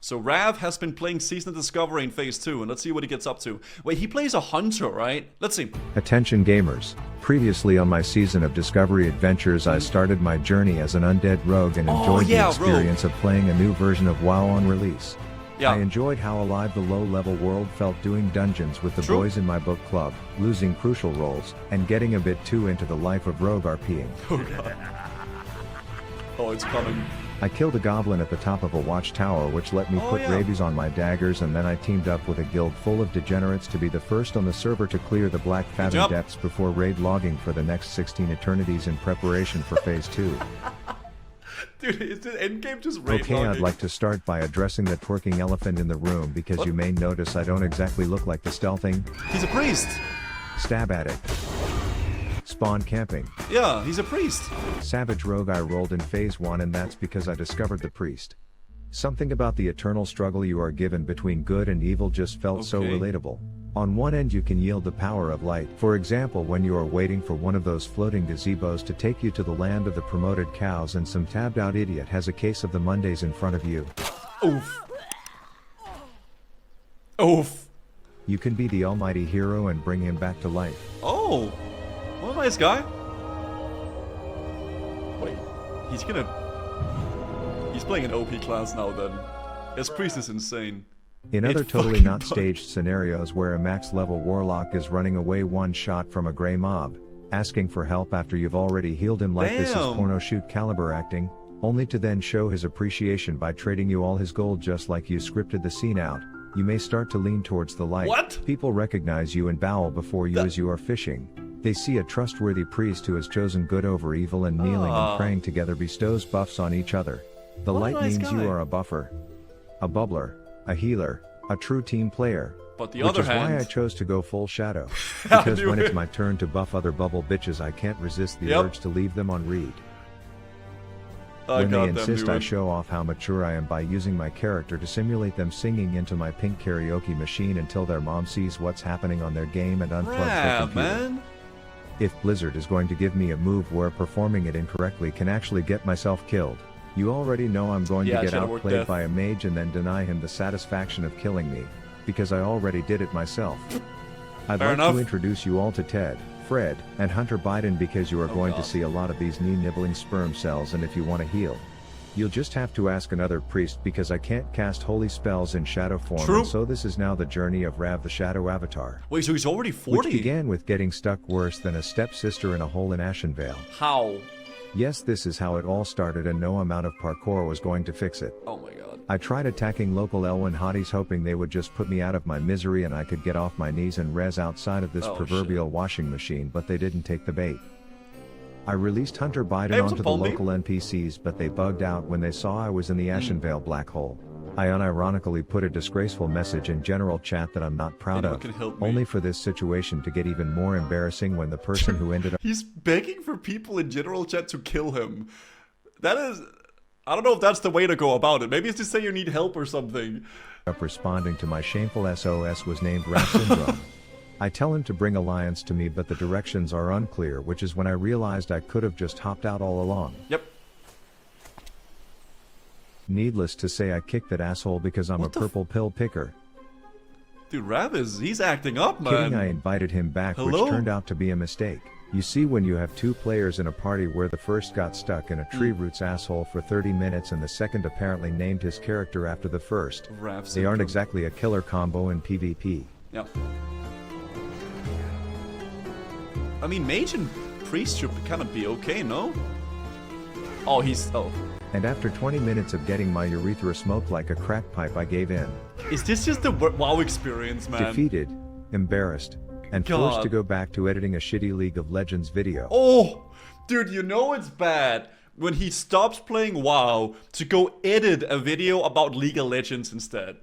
So Rav has been playing Season of Discovery in Phase 2, and let's see what he gets up to. Wait, he plays a hunter, right? Let's see. Attention gamers. Previously on my Season of Discovery adventures I started my journey as an undead rogue and enjoyed the experience of playing a new version of WoW on release. Yeah. I enjoyed how alive the low-level world felt doing dungeons with the boys in my book club, losing crucial roles, and getting a bit too into the life of rogue RPing. Oh god. Oh, it's coming. I killed a goblin at the top of a watchtower which let me put rabies on my daggers, and then I teamed up with a guild full of degenerates to be the first on the server to clear the Black Fathom depths before raid logging for the next 16 eternities in preparation for Phase 2. Dude, is the endgame just raid Okay, logging? I'd like to start by addressing the twerking elephant in the room because you may notice I don't exactly look like the stealthing. He's a priest! Stab addict. Spawn camping. Yeah, he's a priest. Savage rogue I rolled in Phase 1, and that's because I discovered the priest. Something about the eternal struggle you are given between good and evil just felt so relatable. On one end you can yield the power of light, for example when you are waiting for one of those floating gazebos to take you to the land of the promoted cows and some tabbed out idiot has a case of the Mondays in front of you. Oof. Oof. You can be the almighty hero and bring him back to life. Oh! What a nice guy. Wait, he's playing an OP class now then. His priest is insane. In other totally not staged scenarios where a max level warlock is running away one shot from a grey mob, asking for help after you've already healed him like this is porno shoot caliber acting, only to then show his appreciation by trading you all his gold just like you scripted the scene out, you may start to lean towards the light. What? People recognize you and bow before you as you are fishing. They see a trustworthy priest who has chosen good over evil and kneeling and praying together bestows buffs on each other. The light means you are a buffer, a bubbler, a healer, a true team player. But the which other is hand... why I chose to go full shadow. Because when it's my turn to buff other bubble bitches I can't resist the urge to leave them on read. When they insist I show off how mature I am by using my character to simulate them singing into my pink karaoke machine until their mom sees what's happening on their game and unplugs their computer. Man. If Blizzard is going to give me a move where performing it incorrectly can actually get myself killed, you already know I'm going to get outplayed by a mage and then deny him the satisfaction of killing me, because I already did it myself. I'd like to introduce you all to Ted, Fred, and Hunter Biden because you are going to see a lot of these knee-nibbling sperm cells, and if you want to heal, you'll just have to ask another priest because I can't cast holy spells in shadow form, and so this is now the journey of Rav the Shadow Avatar. Wait, so he's already 40? Which began with getting stuck worse than a stepsister in a hole in Ashenvale. How? Yes, this is how it all started, and no amount of parkour was going to fix it. Oh my god. I tried attacking local Elwyn hotties hoping they would just put me out of my misery and I could get off my knees and res outside of this proverbial washing machine, but they didn't take the bait. I released Hunter Biden onto the local NPCs, but they bugged out when they saw I was in the Ashenvale black hole. I unironically put a disgraceful message in general chat that I'm not proud of, only for this situation to get even more embarrassing when the person who ended up— He's begging for people in general chat to kill him. That is... I don't know if that's the way to go about it. Maybe it's to say you need help or something. Responding to my shameful SOS was named Rat Syndrome. I tell him to bring alliance to me, but the directions are unclear, which is when I realized I could have just hopped out all along. Yep. Needless to say, I kicked that asshole because I'm a purple pill picker. Dude, Rav he's acting up, man. Kidding, I invited him back, which turned out to be a mistake. You see, when you have two players in a party where the first got stuck in a tree roots asshole for 30 minutes and the second apparently named his character after the first, they aren't exactly a killer combo in PvP. Yeah. I mean, mage and priest should kind of be okay, no? Oh, And after 20 minutes of getting my urethra smoked like a crack pipe, I gave in. Is this just the WoW experience, man? Defeated, embarrassed, and forced to go back to editing a shitty League of Legends video. Oh, dude, you know it's bad when he stops playing WoW to go edit a video about League of Legends instead.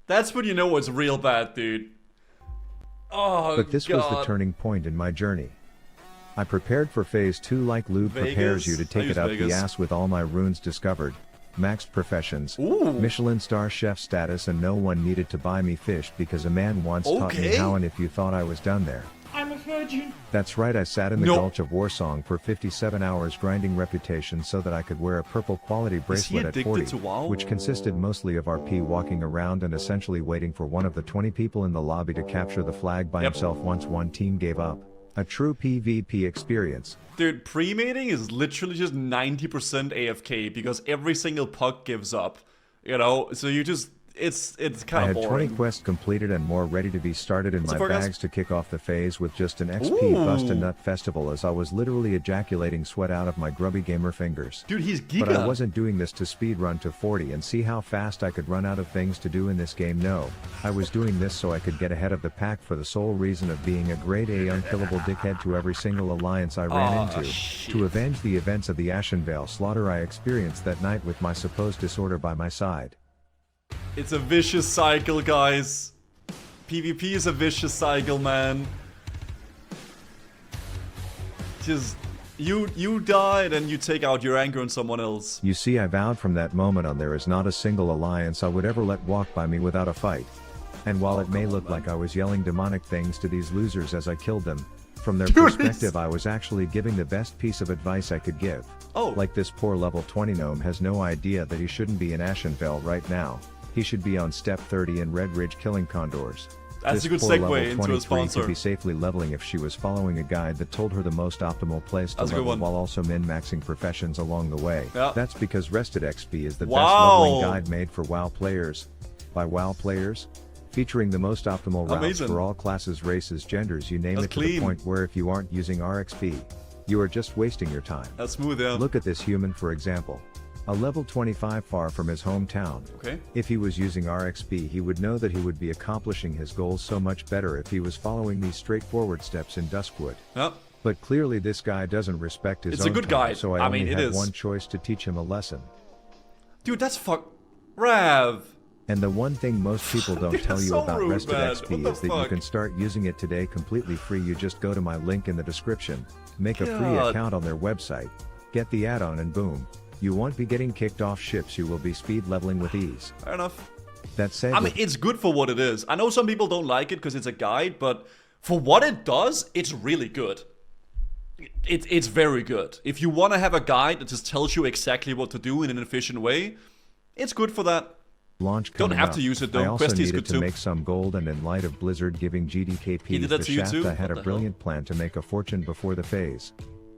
That's when you know it's real bad, dude. Oh, but this was the turning point in my journey. I prepared for Phase 2 like Lube prepares you to take it up the ass with all my runes discovered, maxed professions, Michelin star chef status, and no one needed to buy me fish because a man once taught me how, and if you thought I was done there, I'm a That's right, I sat in the Gulch of Warsong for 57 hours grinding reputation so that I could wear a purple quality bracelet at 40, which consisted mostly of RP walking around and essentially waiting for one of the 20 people in the lobby to capture the flag by himself once one team gave up. A true PvP experience. Dude, pre-mating is literally just 90% AFK because every single puck gives up. You know, so you just... It's kind of boring. I had 20 quests completed and more ready to be started in my bags to kick off the phase with just an XP bust a nut festival as I was literally ejaculating sweat out of my grubby gamer fingers. Dude, he's giga. But I wasn't doing this to speedrun to 40 and see how fast I could run out of things to do in this game. No, I was doing this so I could get ahead of the pack for the sole reason of being a grade A unkillable dickhead to every single alliance I ran into, to avenge the events of the Ashenvale slaughter I experienced that night with my supposed disorder by my side. It's a vicious cycle, guys. PvP is a vicious cycle, man. Just, you die, and you take out your anger on someone else. You see, I vowed from that moment on there is not a single alliance I would ever let walk by me without a fight. And while it may look like I was yelling demonic things to these losers as I killed them, from their perspective I was actually giving the best piece of advice I could give. Like this poor level 20 gnome has no idea that he shouldn't be in Ashenvale right now. He should be on step 30 in Red Ridge killing condors. That's a good segue into a sponsor. Could be safely leveling if she was following a guide that told her the most optimal place to level while also min-maxing professions along the way. That's because Rested XP is the best leveling guide made for WoW players. By WoW players, featuring the most optimal routes for all classes, races, genders, you name it, to the point where if you aren't using RXP, you are just wasting your time. That's smooth, yeah. Look at this human for example. A level 25 far from his hometown. If he was using RXP, he would know that he would be accomplishing his goals so much better if he was following these straightforward steps in Duskwood. But clearly this guy doesn't respect his own time, so I only had one choice to teach him a lesson. Dude, that's Rav! And the one thing most people don't tell you about Rested XP is that you can start using it today completely free. You just go to my link in the description, make a free account on their website, get the add-on, and boom. You won't be getting kicked off ships, you will be speed leveling with ease. Fair enough. That said, I mean, it's good for what it is. I know some people don't like it because it's a guide, but for what it does, it's really good. It's very good. If you want to have a guide that just tells you exactly what to do in an efficient way, it's good for that. Launch don't have to use it though. I also Questy's needed good to too. make some gold, and in light of Blizzard giving GDKP the shaft, I had a brilliant plan to make a fortune before the phase.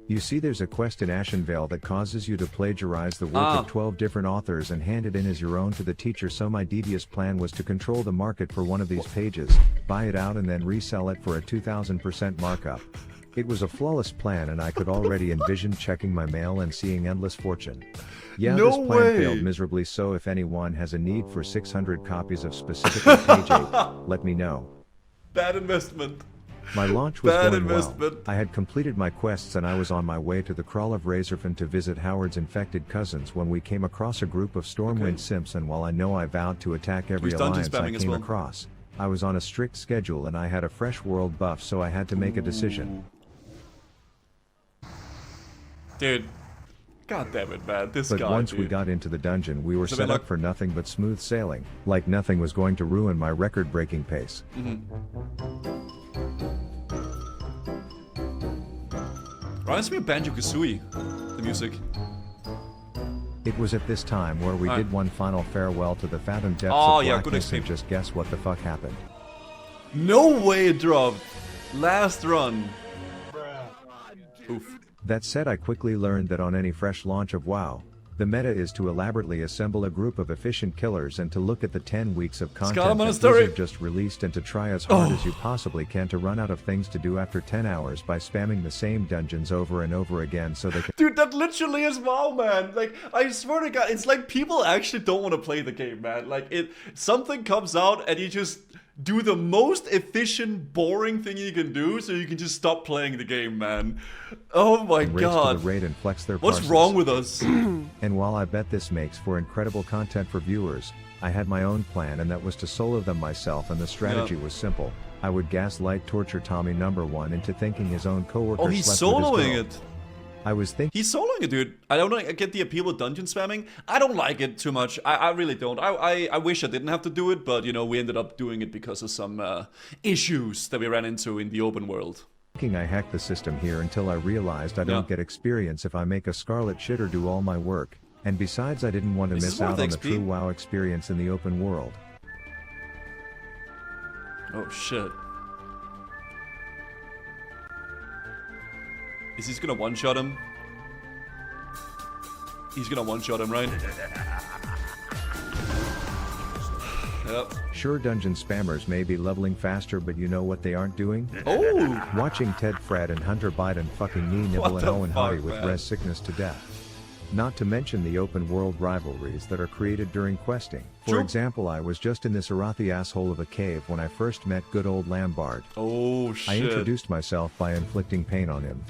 You see, there's a quest in Ashenvale that causes you to plagiarize the work of 12 different authors and hand it in as your own to the teacher, so my devious plan was to control the market for one of these pages, buy it out and then resell it for a 2000% markup. It was a flawless plan and I could already envision checking my mail and seeing endless fortune. Yeah, this plan failed miserably, so if anyone has a need for 600 copies of specifically page 8, let me know. Bad investment. My launch was going well. I had completed my quests and I was on my way to the Kraal of Razorfen to visit Howard's infected cousins when we came across a group of Stormwind simps, and while I know I vowed to attack every alliance I came across, I was on a strict schedule and I had a fresh world buff, so I had to make a decision. Dude, god damn it, man, this guy, But once we got into the dungeon, we were set up for nothing but smooth sailing, like nothing was going to ruin my record-breaking pace. Reminds me of Banjo-Kazooie, the music. It was at this time where we did one final farewell to the fathom depths of blackness, and just guess what the fuck happened. No way it dropped! Last run. Oof. That said, I quickly learned that on any fresh launch of WoW, the meta is to elaborately assemble a group of efficient killers and to look at the 10 weeks of content that Blizzard just released and to try as hard as you possibly can to run out of things to do after 10 hours by spamming the same dungeons over and over again so they can— Dude, that literally is WoW, man. Like, I swear to God, it's like people actually don't want to play the game, man. Like, something comes out and you just do the most efficient, boring thing you can do so you can just stop playing the game, man. Oh my God. To the raid and flex their What's wrong with us? And while I bet this makes for incredible content for viewers, I had my own plan, and that was to solo them myself, and the strategy was simple. I would gaslight torture Tommy #1 into thinking his own coworker slept with his girl. Oh, he's soloing it. I was thinking— He's soloing it, dude. I don't get the appeal with dungeon spamming. I don't like it too much. I really don't. I wish I didn't have to do it, but, you know, we ended up doing it because of some issues that we ran into in the open world. I hacked the system here until I realized I don't get experience if I make a scarlet shitter do all my work, and besides I didn't want to miss out on the true WoW experience in the open world. Oh shit. Is he gonna one-shot him? He's gonna one-shot him, right? Yep. Sure, dungeon spammers may be leveling faster, but you know what they aren't doing? Oh! Watching Ted, Fred, and Hunter Biden fucking knee nibble and Owen Hardy with res sickness to death. Not to mention the open world rivalries that are created during questing. For example, I was just in this Arathi asshole of a cave when I first met good old Lambard. Oh shit. I introduced myself by inflicting pain on him.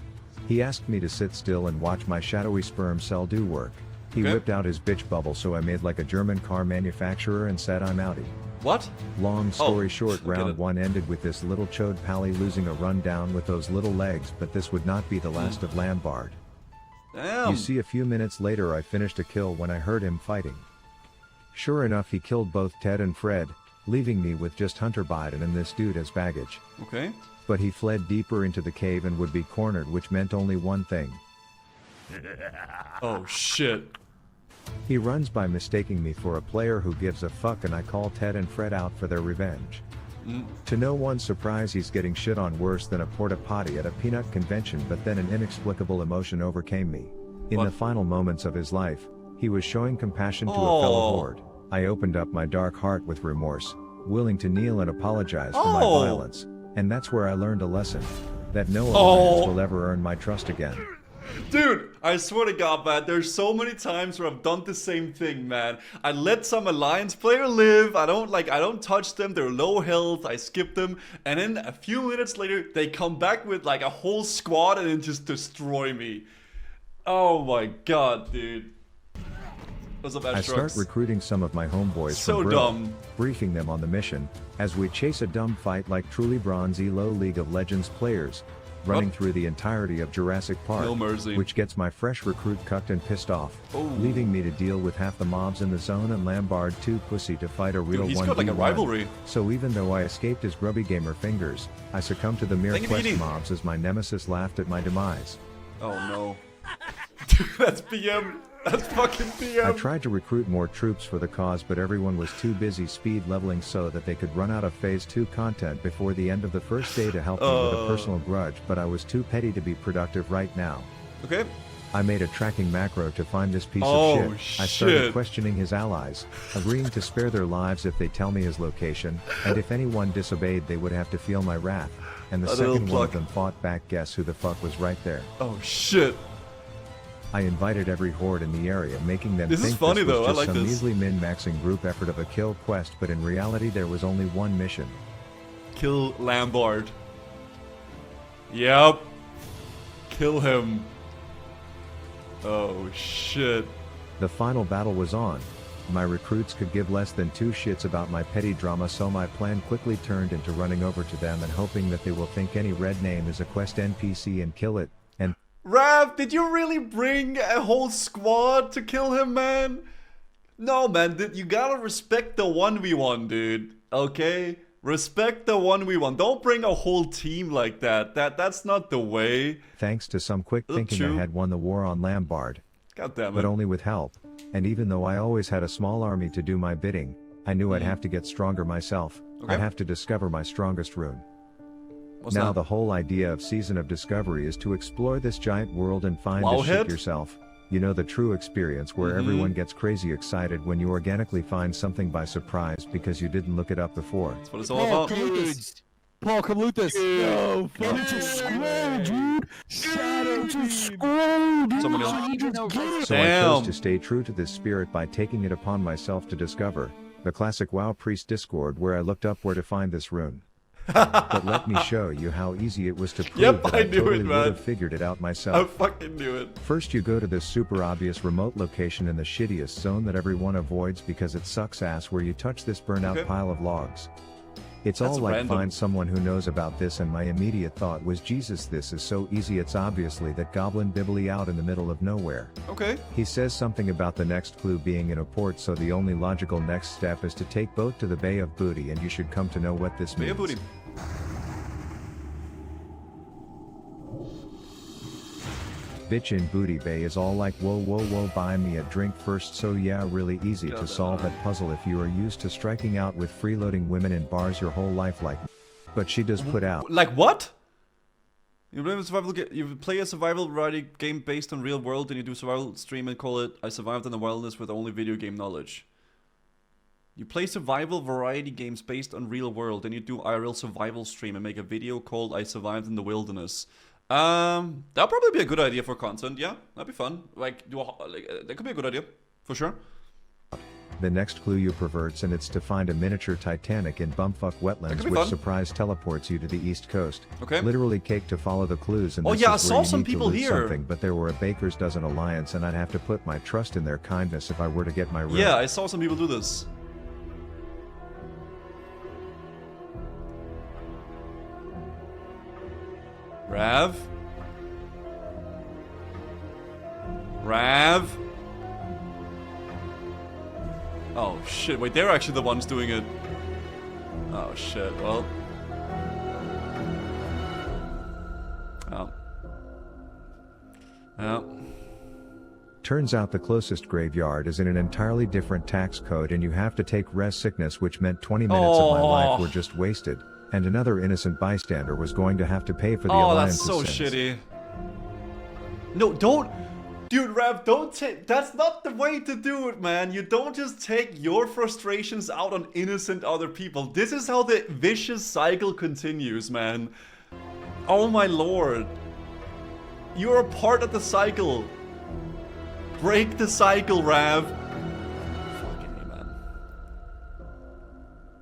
He asked me to sit still and watch my shadowy sperm cell do work. He whipped out his bitch bubble, so I made like a German car manufacturer and said I'm outie. What? Long story short, round 1 ended with this little chode pally losing a rundown with those little legs, but this would not be the last of Lambard. Damn. You see, a few minutes later I finished a kill when I heard him fighting. Sure enough, he killed both Ted and Fred, leaving me with just Hunter Biden and this dude as baggage. Okay. But he fled deeper into the cave and would be cornered, which meant only one thing. Oh shit. He runs by mistaking me for a player who gives a fuck, and I call Ted and Fred out for their revenge. To no one's surprise, he's getting shit on worse than a porta potty at a peanut convention, but then an inexplicable emotion overcame me. In the final moments of his life, he was showing compassion to a fellow horde. I opened up my dark heart with remorse, willing to kneel and apologize for my violence. And that's where I learned a lesson. That no alliance will ever earn my trust again. Dude, I swear to God, man, there's so many times where I've done the same thing, man. I let some alliance player live. I don't touch them. They're low health. I skip them. And then a few minutes later, they come back with like a whole squad and then just destroy me. Oh my God, dude. What's up, I start recruiting some of my homeboys from dumb. Briefing them on the mission, as we chase a dumb fight like truly bronzy low League of Legends players, running through the entirety of Jurassic Park, no mercy. Which gets my fresh recruit cucked and pissed off, leaving me to deal with half the mobs in the zone and Lambard too pussy to fight a real 1v1. He's got like a rivalry. So even though I escaped his grubby gamer fingers, I succumbed to the mere quest mobs as my nemesis laughed at my demise. Oh no. Dude, that's PM. That's fucking PM. I tried to recruit more troops for the cause, but everyone was too busy speed leveling so that they could run out of Phase 2 content before the end of the first day to help me with a personal grudge, but I was too petty to be productive right now. Okay. I made a tracking macro to find this piece of shit. I started questioning his allies, agreeing to spare their lives if they tell me his location, and if anyone disobeyed they would have to feel my wrath. And the second one of them fought back. Guess who the fuck was right there? Oh shit. I invited every horde in the area, making them think this was just some measly min-maxing group effort of a kill quest, but in reality there was only one mission. Kill Lambard. Yep. Kill him. Oh shit. The final battle was on. My recruits could give less than two shits about my petty drama, so my plan quickly turned into running over to them and hoping that they will think any red name is a quest NPC and kill it, and Rav, did you really bring a whole squad to kill him, man? No, man, you gotta respect the 1v1, dude. Okay? Respect the 1v1. Don't bring a whole team like that. That's not the way. Thanks to some quick thinking, I had won the war on Lambard. God damn it. But only with help. And even though I always had a small army to do my bidding, I knew I'd have to get stronger myself. I'd have to discover my strongest rune. Now the whole idea of Season of Discovery is to explore this giant world and find this shit yourself. You know, the true experience where everyone gets crazy excited when you organically find something by surprise because you didn't look it up before. That's what it's all about. Paul, come loot this. Yo, Shadow scroll, dude. Shadow scroll, dude. Someone else. So I chose to stay true to this spirit by taking it upon myself to discover the classic WoW Priest Discord, where I looked up where to find this rune. But let me show you how easy it was to prove that I totally would have figured it out myself. I fucking knew it. First you go to this super obvious remote location in the shittiest zone that everyone avoids because it sucks ass, where you touch this burnout pile of logs. It's all like find someone who knows about this, and my immediate thought was, Jesus, this is so easy. It's obviously that goblin bibbly out in the middle of nowhere. Okay. He says something about the next clue being in a port, so the only logical next step is to take boat to the Bay of Booty, and you should come to know what this means. Bay of Booty. Bitch in Booty Bay is all like whoa whoa whoa buy me a drink first, so yeah, really easy to solve that puzzle if you are used to striking out with freeloading women in bars your whole life like. But she does put out. Like what? You play a survival variety game based on real world, and you do survival stream and call it I survived in the wilderness with only video game knowledge. You play survival variety games based on real world, and you do IRL survival stream and make a video called I survived in the wilderness. That'll probably be a good idea for content. Yeah, that'd be fun. Like, that could be a good idea for sure. The next clue you perverts, and it's to find a miniature Titanic in bumfuck wetlands, which surprise teleports you to the east coast. Okay. Literally cake to follow the clues, and oh this yeah, I is saw where you some need people to loot here. something, but there were a baker's dozen alliance, and I'd have to put my trust in their kindness if I were to get my room. Yeah, I saw some people do this. Rav? Rav? Oh shit, wait, they're actually the ones doing it. Oh shit, well. Oh. Oh. Turns out the closest graveyard is in an entirely different tax code, and you have to take res sickness, which meant 20 minutes of my life were just wasted. And another innocent bystander was going to have to pay for the alliance's that's so sins. shitty. No, don't... Dude, Rav, don't take... That's not the way to do it, man. You don't just take your frustrations out on innocent other people. This is how the vicious cycle continues, man. Oh my lord. You're a part of the cycle. Break the cycle, Rav.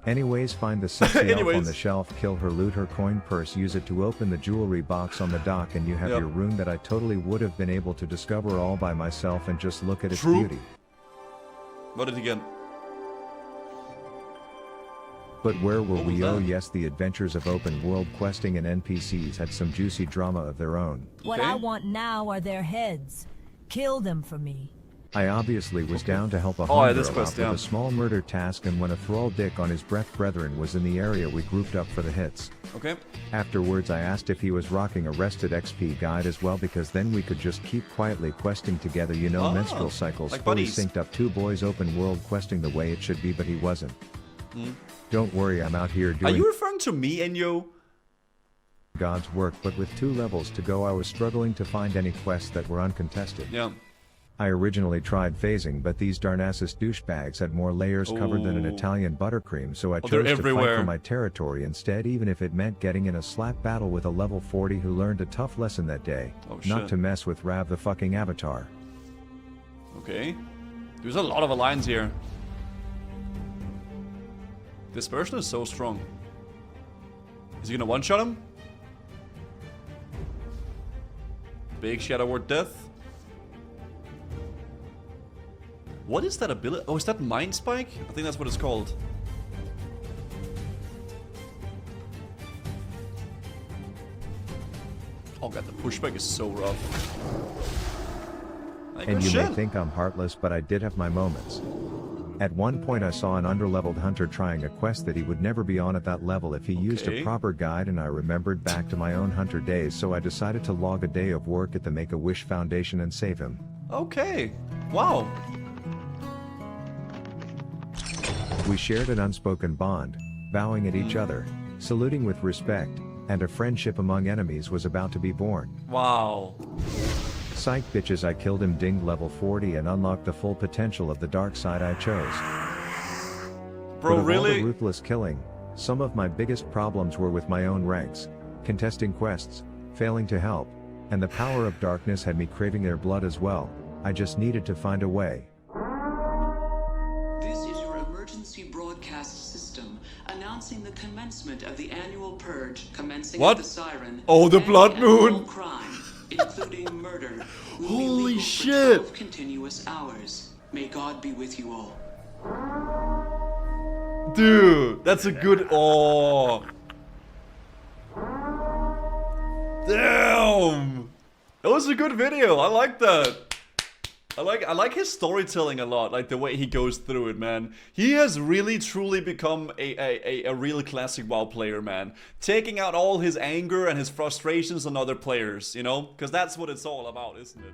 Anyways, find the sexy elf on the shelf, kill her, loot her coin purse, use it to open the jewelry box on the dock, and you have your rune that I totally would have been able to discover all by myself, and just look at its beauty. What did again? But where were we? Oh yes, the adventures of open world questing and NPCs had some juicy drama of their own. What I want now are their heads. Kill them for me. I obviously was down to help a homegirl out with yeah. a small murder task, and when a thrall dick on his breath brethren was in the area, we grouped up for the hits. Okay. Afterwards I asked if he was rocking a rested XP guide as well, because then we could just keep quietly questing together, you know, menstrual cycles, like fully buddies. synced up, two boys open world questing the way it should be, but he wasn't. Don't worry, I'm out here doing... Are you referring to me, Enyo? God's work, but with 2 levels to go I was struggling to find any quests that were uncontested. Yeah. I originally tried phasing, but these darnassus douchebags had more layers covered than an Italian buttercream, so I chose to fight for my territory instead, even if it meant getting in a slap battle with a level 40 who learned a tough lesson that day. Not to mess with Rav the fucking Avatar. Okay. There's a lot of alliance here. This person is so strong. Is he gonna one-shot him? Big Shadow Ward Death. What is that ability? Oh, is that Mind Spike? I think that's what it's called. Oh god, the pushback is so rough. Like, and you may think I'm heartless, but I did have my moments. At one point I saw an underleveled hunter trying a quest that he would never be on at that level if he used a proper guide, and I remembered back to my own hunter days, so I decided to log a day of work at the Make-A-Wish Foundation and save him. Okay. Wow. We shared an unspoken bond, bowing at each other, saluting with respect, and a friendship among enemies was about to be born. Wow. Psych bitches, I killed him, dinged level 40 and unlocked the full potential of the dark side I chose. Bro, but of really? All the ruthless killing, some of my biggest problems were with my own ranks, contesting quests, failing to help, and the power of darkness had me craving their blood as well. I just needed to find a way. Announcing the commencement of the annual purge, commencing what? With the siren. Oh, the blood moon! Crime, including murder. Holy shit! 12 continuous hours. May God be with you all. Dude, that's a good. Oh. Damn! That was a good video. I like that. I like his storytelling a lot, like the way he goes through it, man. He has really truly become a real classic WoW player, man. Taking out all his anger and his frustrations on other players, you know? Because that's what it's all about, isn't it?